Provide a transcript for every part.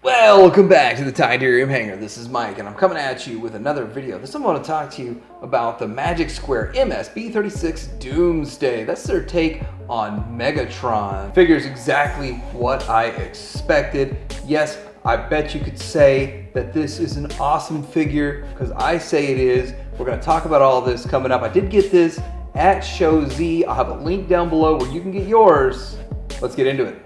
Welcome back to the Titanium Hangar. This is Mike, and I'm coming at you with another video. This time I want to talk to you about the Magic Square MS-B36 Doomsday. That's their take on Megatron. Figures exactly what I expected. Yes, I bet you could say that this is an awesome figure, because I say it is. We're going to talk about all this coming up. I did get this at Show Z. I'll have a link down below where you can get yours. Let's get into it.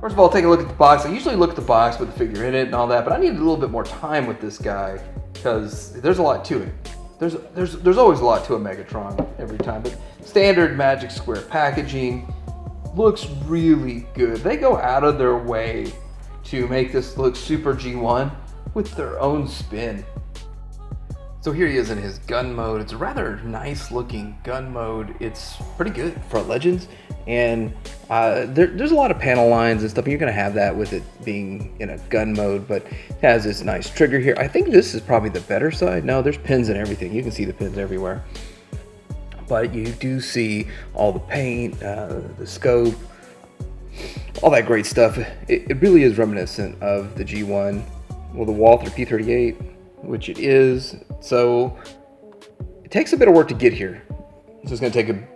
First of all, take a look at the box. I usually look at the box with the figure in it and all that, but I needed a little bit more time with this guy because there's a lot to it. There's always a lot to a Megatron every time, but standard Magic Square packaging looks really good. They go out of their way to make this look super G1 with their own spin. So here he is in his gun mode. It's a rather nice looking gun mode. It's pretty good for Legends. And there's a lot of panel lines and stuff. You're gonna have that with it being in a gun mode, but it has this nice trigger here. I think this is probably the better side. No, there's pins and everything. You can see the pins everywhere. But you do see all the paint, the scope, all that great stuff. It really is reminiscent of the G1, well, the Walther P38, which it is. So it takes a bit of work to get here. So it's gonna take a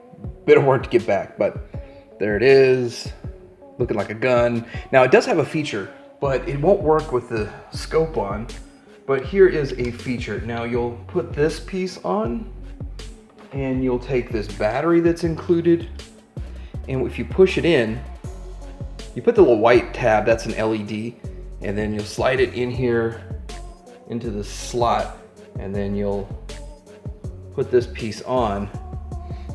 bit of work to get back, but there it is, looking like a gun. Now it does have a feature, but it won't work with the scope on. But here is a feature. Now you'll put this piece on, and you'll take this battery that's included, and if you push it in, you put the little white tab, that's an LED, and then you'll slide it in here into the slot, and then you'll put this piece on,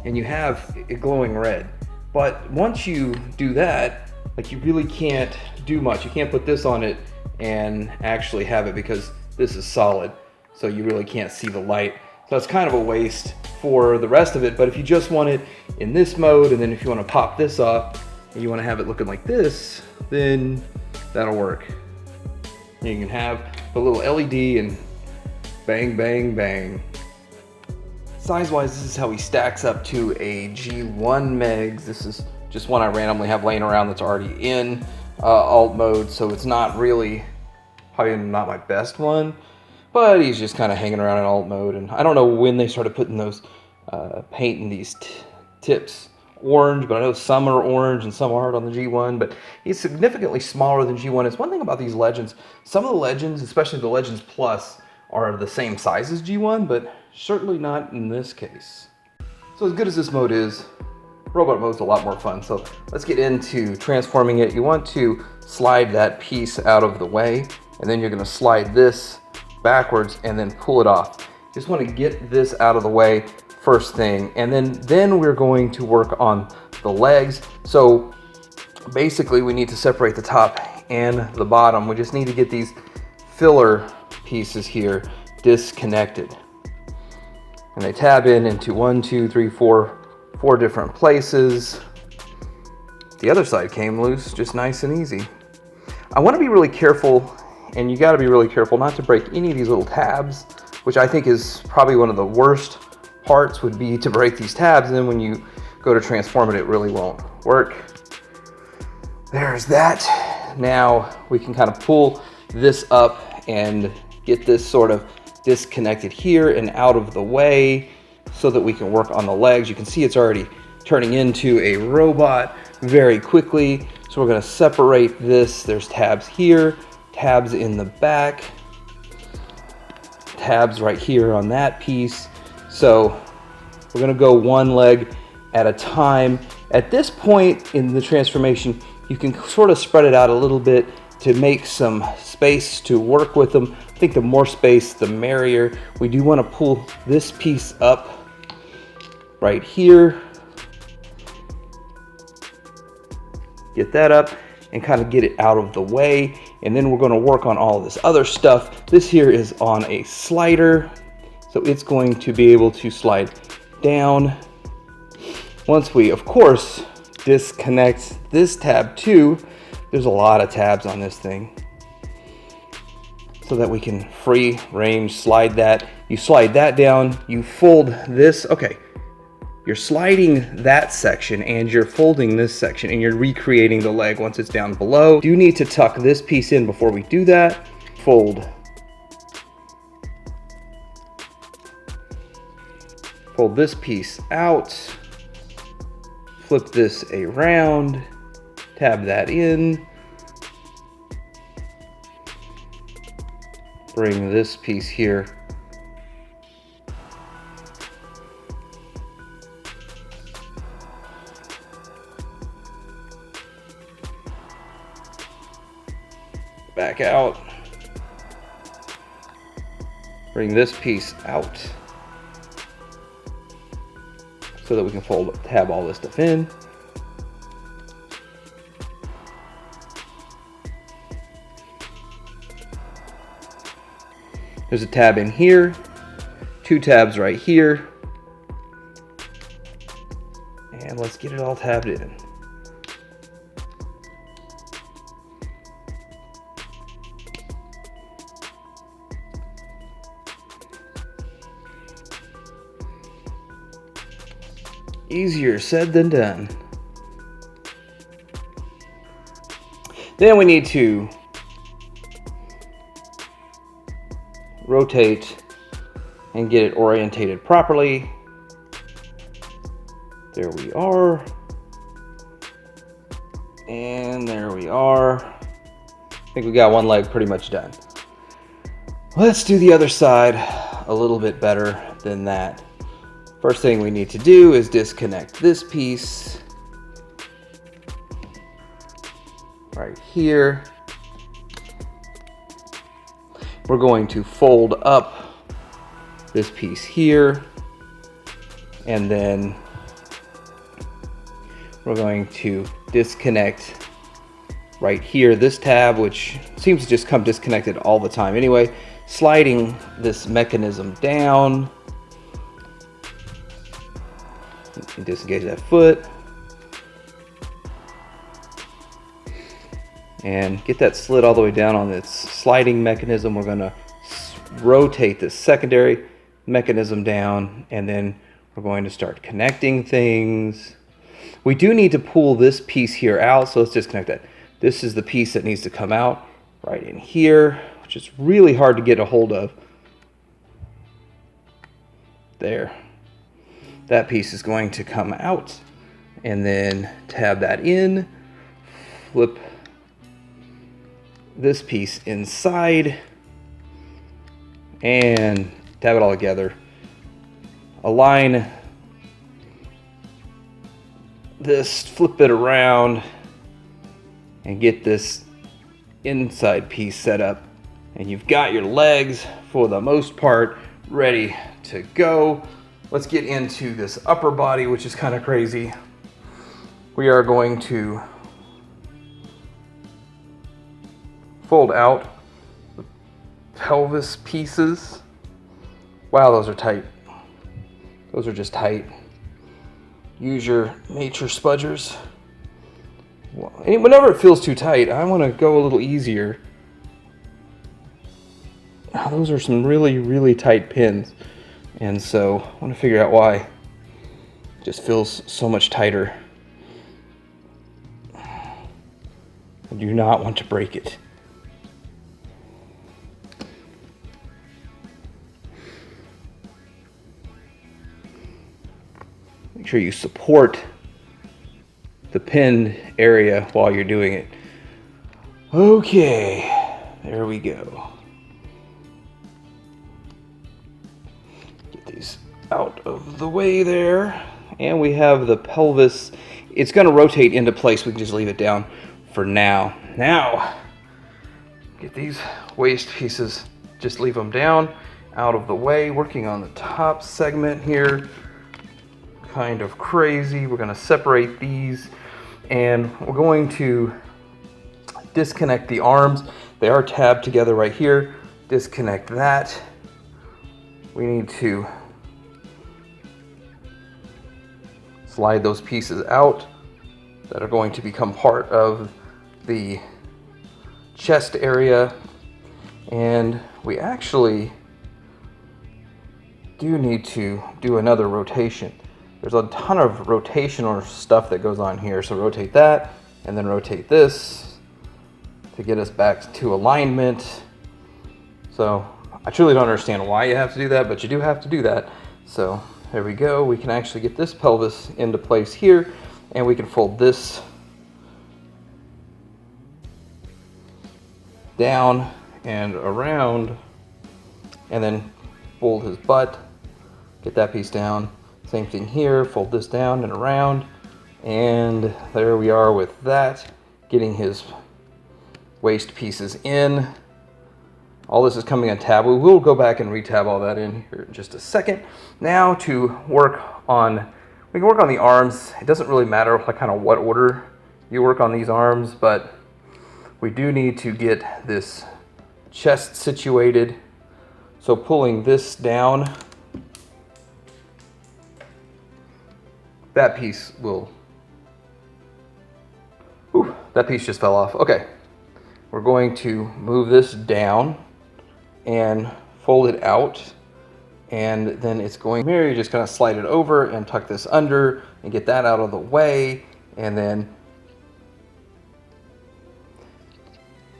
and you have it glowing red. But once you do that, like, you really can't do much. You can't put this on it and actually have it because this is solid, so you really can't see the light. So it's kind of a waste for the rest of it. But if you just want it in this mode, and then if you want to pop this off and you want to have it looking like this, then that'll work. You can have the little LED and bang, bang, bang. Size-wise, this is how he stacks up to a G1 Megs. This is just one I randomly have laying around that's already in alt mode, so it's not really, probably not my best one, but he's just kind of hanging around in alt mode. And I don't know when they started putting those, painting these tips orange, but I know some are orange and some aren't on the G1, but he's significantly smaller than G1. It's one thing about these Legends, some of the Legends, especially the Legends Plus, are the same size as G1, but certainly not in this case. So as good as this mode is, robot mode's a lot more fun. So let's get into transforming it. You want to slide that piece out of the way, and then you're gonna slide this backwards and then pull it off. Just want to get this out of the way first thing, and then we're going to work on the legs. So basically we need to separate the top and the bottom. We just need to get these filler pieces here disconnected, and they tab into 1, 2, 3, 4 different places. The other side came loose, just nice and easy. I want to be really careful, and you got to be really careful not to break any of these little tabs, which I think is probably one of the worst parts, would be to break these tabs, and then when you go to transform it, it really won't work. There's that. Now we can kind of pull this up and get this sort of disconnected here and out of the way so that we can work on the legs. You can see it's already turning into a robot very quickly. So we're going to separate this. There's tabs here, tabs in the back, tabs right here on that piece. So we're going to go one leg at a time. At this point in the transformation, you can sort of spread it out a little bit to make some space to work with them. I think the more space, the merrier. We do want to pull this piece up right here. Get that up and kind of get it out of the way. And then we're going to work on all this other stuff. This here is on a slider, so it's going to be able to slide down. Once we, of course, disconnect this tab too, there's a lot of tabs on this thing, so that we can free range slide that. You slide that down, you fold this. Okay, You're sliding that section and you're folding this section and you're recreating the leg once it's down below. You need to tuck this piece in before we do that. Fold this piece out, flip this around, tab that in, bring this piece here, back out, bring this piece out so that we can tab all this stuff in. There's a tab in here, 2 tabs right here, and let's get it all tabbed in. Easier said than done. Then we need to rotate and get it orientated properly. There we are. And there we are. I think we got one leg pretty much done. Let's do the other side a little bit better than that. First thing we need to do is disconnect this piece right here. We're going to fold up this piece here, and then we're going to disconnect right here this tab, which seems to just come disconnected all the time anyway, sliding this mechanism down. You disengage that foot and get that slid all the way down on this sliding mechanism. We're going to rotate this secondary mechanism down, and then we're going to start connecting things. We do need to pull this piece here out, so let's disconnect that. This is the piece that needs to come out right in here, which is really hard to get a hold of. There. That piece is going to come out, and then tab that in, flip this piece inside, and tab it all together. Align this, flip it around, and get this inside piece set up. And you've got your legs, for the most part, ready to go. Let's get into this upper body, which is kind of crazy. We are going to fold out the pelvis pieces. Wow, those are tight. Those are just tight. Use your nature spudgers. Whenever it feels too tight, I want to go a little easier. Oh, those are some really, really tight pins. And so I want to figure out why. It just feels so much tighter. I do not want to break it. Make sure you support the pinned area while you're doing it. Okay, there we go. Get these out of the way there. And we have the pelvis. It's going to rotate into place. We can just leave it down for now. Now, get these waist pieces, just leave them down, out of the way. Working on the top segment here. Kind of crazy. We're going to separate these, and we're going to disconnect the arms. They are tabbed together right here. Disconnect that. We need to slide those pieces out that are going to become part of the chest area. And we actually do need to do another rotation. there's a ton of rotational stuff that goes on here. So rotate that, and then rotate this to get us back to alignment. So I truly don't understand why you have to do that, but you do have to do that. So there we go. We can actually get this pelvis into place here, and we can fold this down and around, and then fold his butt, get that piece down. Same thing here, fold this down and around, and there we are with that, getting his waist pieces in. All this is coming on tab. We will go back and retab all that in here in just a second. Now to work on, we can work on the arms. It doesn't really matter like kind of what order you work on these arms, but we do need to get this chest situated. So pulling this down, that piece will, that piece just fell off. Okay, we're going to move this down and fold it out, and then it's going here, you just kind of slide it over and tuck this under and get that out of the way, and then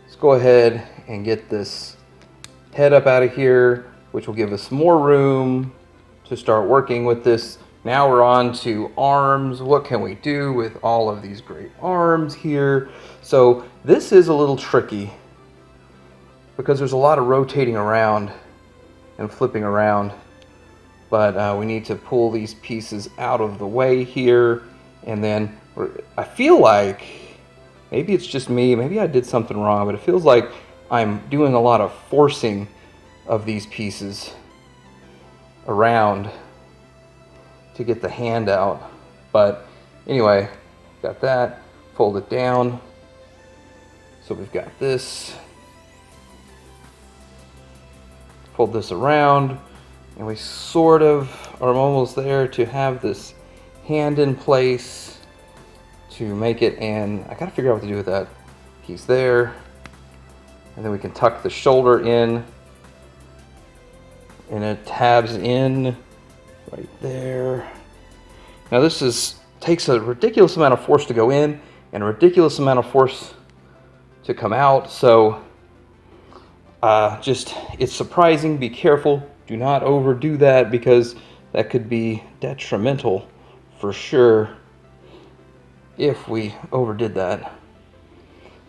let's go ahead and get this head up out of here, which will give us more room to start working with this. Now we're on to arms. What can we do with all of these great arms here? So this is a little tricky because there's a lot of rotating around and flipping around, but we need to pull these pieces out of the way here, and then I feel like, maybe it's just me, maybe I did something wrong, but it feels like I'm doing a lot of forcing of these pieces around to get the hand out. But anyway, got that, fold it down. So we've got this, fold this around, and we sort of are almost there to have this hand in place to make it, and I gotta figure out what to do with that piece there. And then we can tuck the shoulder in, and it tabs in right there. Now this takes a ridiculous amount of force to go in and a ridiculous amount of force to come out. So it's surprising. Be careful. Do not overdo that, because that could be detrimental for sure if we overdid that.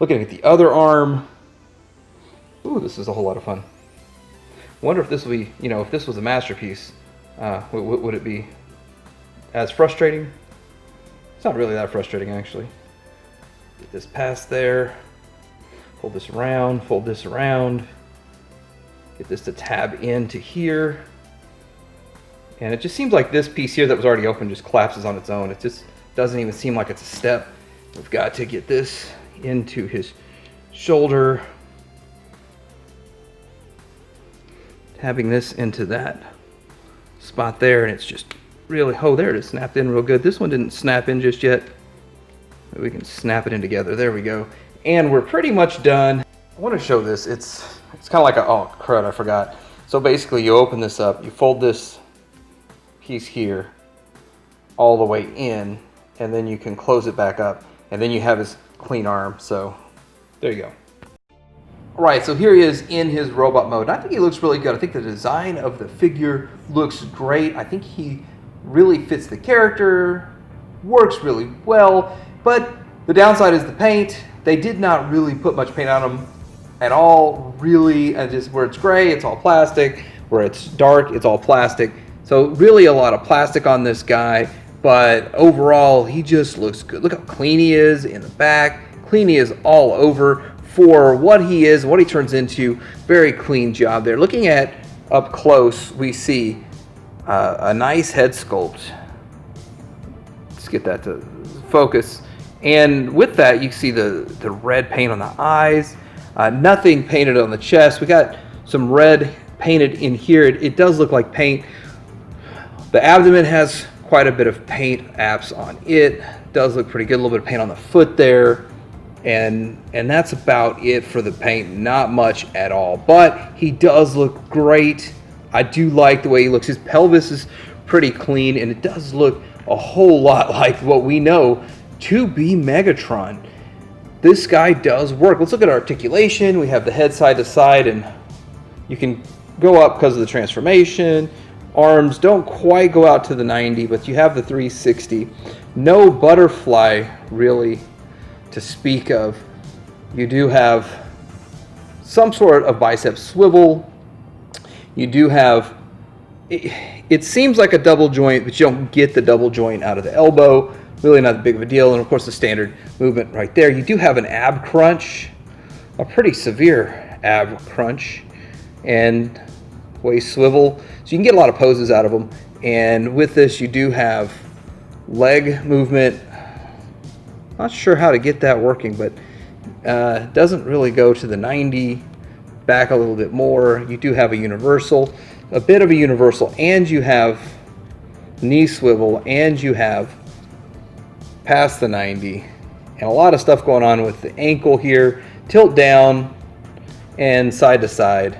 Looking at the other arm. Ooh, this is a whole lot of fun. Wonder if this would be, if this was a masterpiece, would it be as frustrating? It's not really that frustrating, actually. Get this past there, fold this around, fold this around, get this to tab into here. And it just seems like this piece here that was already open just collapses on its own. It just doesn't even seem like it's a step. We've got to get this into his shoulder, tabbing this into that spot there, and it's just really, oh, there it is, snapped in real good. This one didn't snap in just yet. We can snap it in together. There we go. And we're pretty much done. I want to show this. It's kind of like a, oh crud, I forgot. So basically you open this up, you fold this piece here all the way in, and then you can close it back up, and then you have his clean arm. So there you go. All right, so here he is in his robot mode. And I think he looks really good. I think the design of the figure looks great. I think he really fits the character, works really well, but the downside is the paint. They did not really put much paint on him at all, really. And just where it's gray, it's all plastic. Where it's dark, it's all plastic. So really a lot of plastic on this guy, but overall, he just looks good. Look how clean he is in the back. Clean he is all over. For what he is, what he turns into, very clean job there. Looking at up close, we see a nice head sculpt. Let's get that to focus. And with that, you see the red paint on the eyes. Nothing painted on the chest. We got some red painted in here. It does look like paint. The abdomen has quite a bit of paint apps on it. Does look pretty good. A little bit of paint on the foot there. And that's about it for the paint. Not much at all, but he does look great. I do like the way he looks. His pelvis is pretty clean, and it does look a whole lot like what we know to be Megatron. This guy does work. Let's look at articulation. We have the head side to side, and you can go up because of the transformation. Arms don't quite go out to the 90, but you have the 360. No butterfly really to speak of. You do have some sort of bicep swivel. You do have, it seems like a double joint, but you don't get the double joint out of the elbow. Really not that big of a deal. And of course the standard movement right there. You do have an ab crunch, a pretty severe ab crunch, and waist swivel. So you can get a lot of poses out of them. And with this you do have leg movement. Not sure how to get that working, but doesn't really go to the 90, back a little bit more. You do have a universal, a bit of a universal, and you have knee swivel, and you have past the 90, and a lot of stuff going on with the ankle here, tilt down and side to side.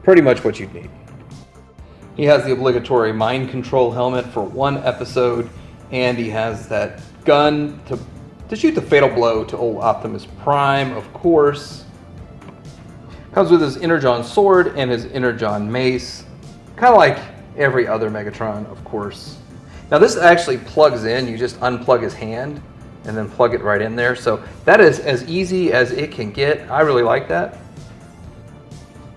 Pretty much what you need. He has the obligatory mind control helmet for one episode, and he has that gun to shoot the fatal blow to old Optimus Prime, of course. Comes with his Energon sword and his Energon mace, kind of like every other Megatron, of course. Now this actually plugs in. You just unplug his hand and then plug it right in there. So that is as easy as it can get. I really like that.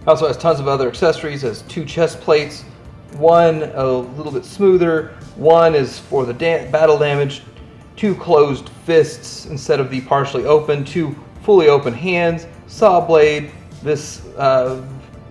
Also has tons of other accessories. Has 2 chest plates, one a little bit smoother, one is for the battle damage, 2 closed fists instead of the partially open, 2 fully open hands, saw blade, this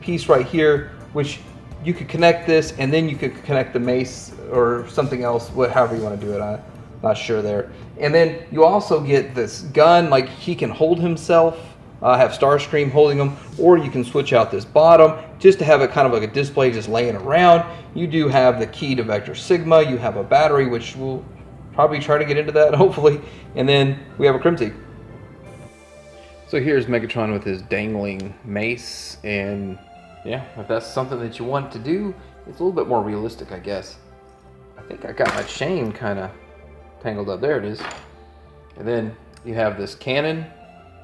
piece right here, which you could connect this and then you could connect the mace or something else, however you want to do it. I'm not sure there. And then you also get this gun, like he can hold himself, have Starscream holding him, or you can switch out this bottom just to have it kind of like a display just laying around. You do have the key to Vector Sigma. You have a battery, which we'll probably try to get into that, hopefully. And then we have a Crimsy. So here's Megatron with his dangling mace, and yeah, if that's something that you want to do, it's a little bit more realistic, I guess. I think I got my chain kind of tangled up. There it is. And then you have this cannon.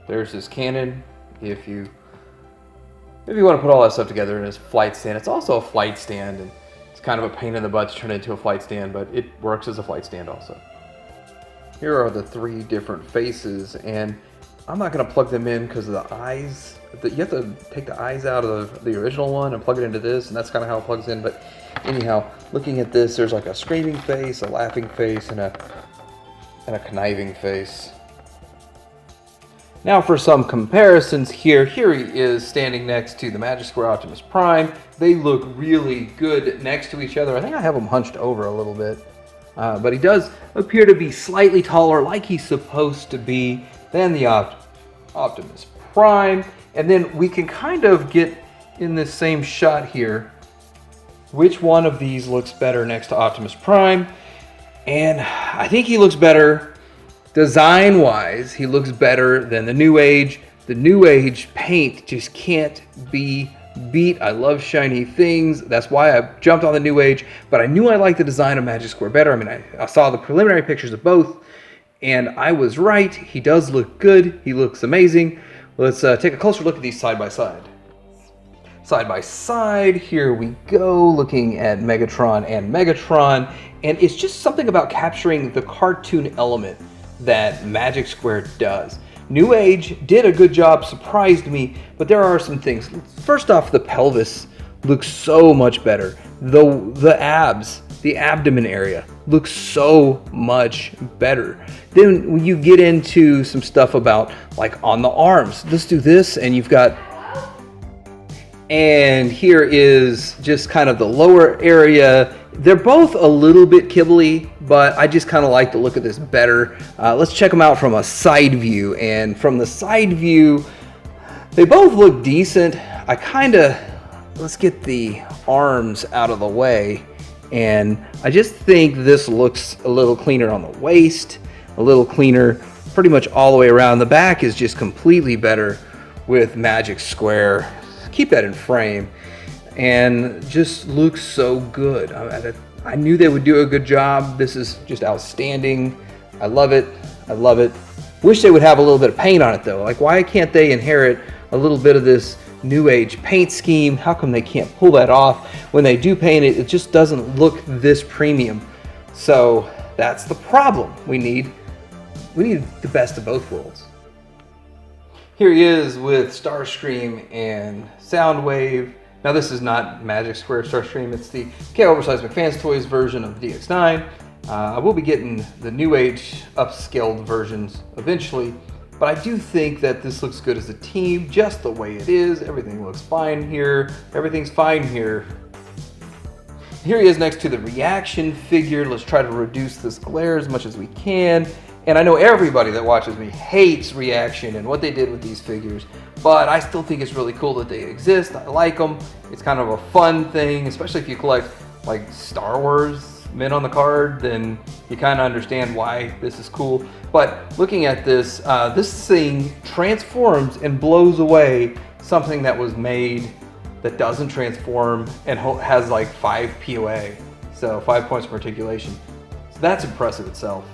There's this cannon. If you want to put all that stuff together in his flight stand, it's also a flight stand, and it's kind of a pain in the butt to turn it into a flight stand, but it works as a flight stand also. Here are the 3 different faces, and I'm not going to plug them in because of the eyes. You have to take the eyes out of the original one and plug it into this, and that's kind of how it plugs in. But anyhow, looking at this, there's like a screaming face, a laughing face, and a conniving face. Now for some comparisons here. Here he is standing next to the Magic Square Optimus Prime. They look really good next to each other. I think I have him hunched over a little bit. But he does appear to be slightly taller, like he's supposed to be, than the Optimus Prime. And then we can kind of get in this same shot here which one of these looks better next to Optimus Prime. And I think he looks better design-wise. He looks better than the New Age. The New Age paint just can't be beat. I love shiny things. That's why I jumped on the New Age. But I knew I liked the design of Magic Square better. I mean, I saw the preliminary pictures of both, and I was right. He does look good. He looks amazing. Let's take a closer look at these side by side. Side by side, here we go, looking at Megatron and Megatron. And it's just something about capturing the cartoon element that Magic Square does. New Age did a good job, surprised me, but there are some things. First off, the pelvis looks so much better. The abs, the abdomen area looks so much better. Then when you get into some stuff about like on the arms, let's do this, and you've got, and here is just kind of the lower area. They're both a little bit kibbly, but I just kind of like the look of this better. Let's check them out from a side view. And from the side view, they both look decent. Let's get the arms out of the way. And I just think this looks a little cleaner on the waist, a little cleaner pretty much all the way around. The back is just completely better with Magic Square. Keep that in frame. And just looks so good. I knew they would do a good job. This is just outstanding. I love it. I love it. Wish they would have a little bit of paint on it though. Like, why can't they inherit a little bit of this new age paint scheme? How come they can't pull that off? When they do paint it, it just doesn't look this premium. So that's the problem. We need the best of both worlds. Here he is with Starscream and Soundwave. Now this is not Magic Square Starscream, it's the Oversized McFans Toys version of DX9. I will be getting the new age upscaled versions eventually, but I do think that this looks good as a team, just the way it is. Everything looks fine here. Everything's fine here. Here he is next to the reaction figure. Let's try to reduce this glare as much as we can. And I know everybody that watches me hates reaction and what they did with these figures, but I still think it's really cool that they exist. I like them. It's kind of a fun thing, especially if you collect like Star Wars men on the card, then you kind of understand why this is cool. But looking at this, this thing transforms and blows away something that was made that doesn't transform and has like 5 POA, so 5 points of articulation. So that's impressive itself.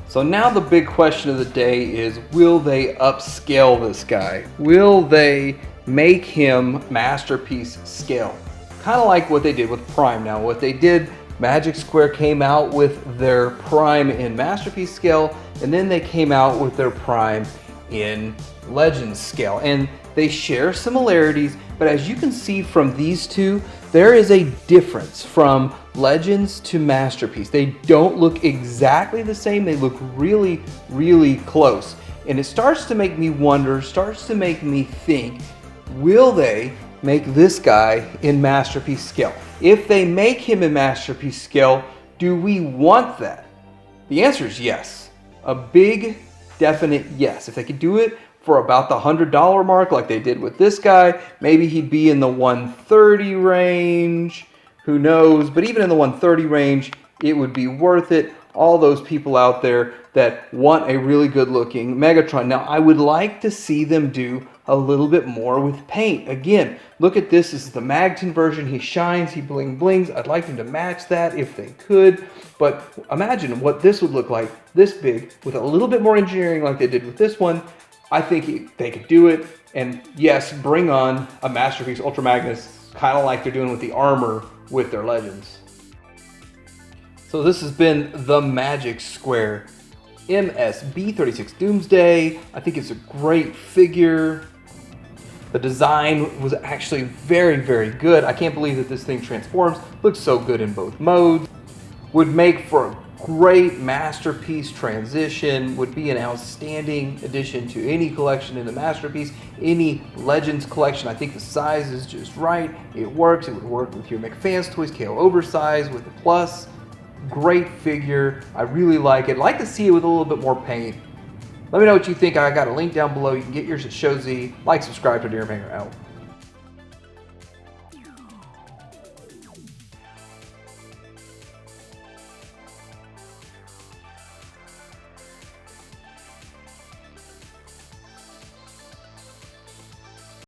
So now the big question of the day is, will they upscale this guy? Will they make him masterpiece scale? Kind of like what they did with Prime. Now what they did, Magic Square came out with their Prime in masterpiece scale, and then they came out with their Prime in Legends scale. And they share similarities, but as you can see from these two, there is a difference from Legends to Masterpiece. They don't look exactly the same. They look really, really close. And it starts to make me wonder, starts to make me think, will they make this guy in Masterpiece scale? If they make him in Masterpiece scale, do we want that? The answer is yes. A big, definite yes. If they could do it for about the $100 mark like they did with this guy, maybe he'd be in the 130 range. Who knows? But even in the 130 range, it would be worth it. All those people out there that want a really good looking Megatron. Now, I would like to see them do a little bit more with paint. Again, look at this. This is the Magton version. He shines, he bling blings. I'd like them to match that if they could. But imagine what this would look like this big with a little bit more engineering like they did with this one. I think they could do it. And yes, bring on a Masterpiece Ultra Magnus, kind of like they're doing with the armor with their Legends. So this has been the Magic Square MS-B36 Doomsday. I think it's a great figure. The design was actually very, very good. I can't believe that this thing transforms. Looks so good in both modes. Would make for a great Masterpiece transition. Would be an outstanding addition to any collection in the Masterpiece, any Legends collection. I think the size is just right. It works. It would work with your McFans Toys KO Oversize with the Plus. Great figure. I really like it. I'd like to see it with a little bit more paint. Let me know what you think. I got a link down below. You can get yours at ShowZ. Like, subscribe to Deer Hanger out.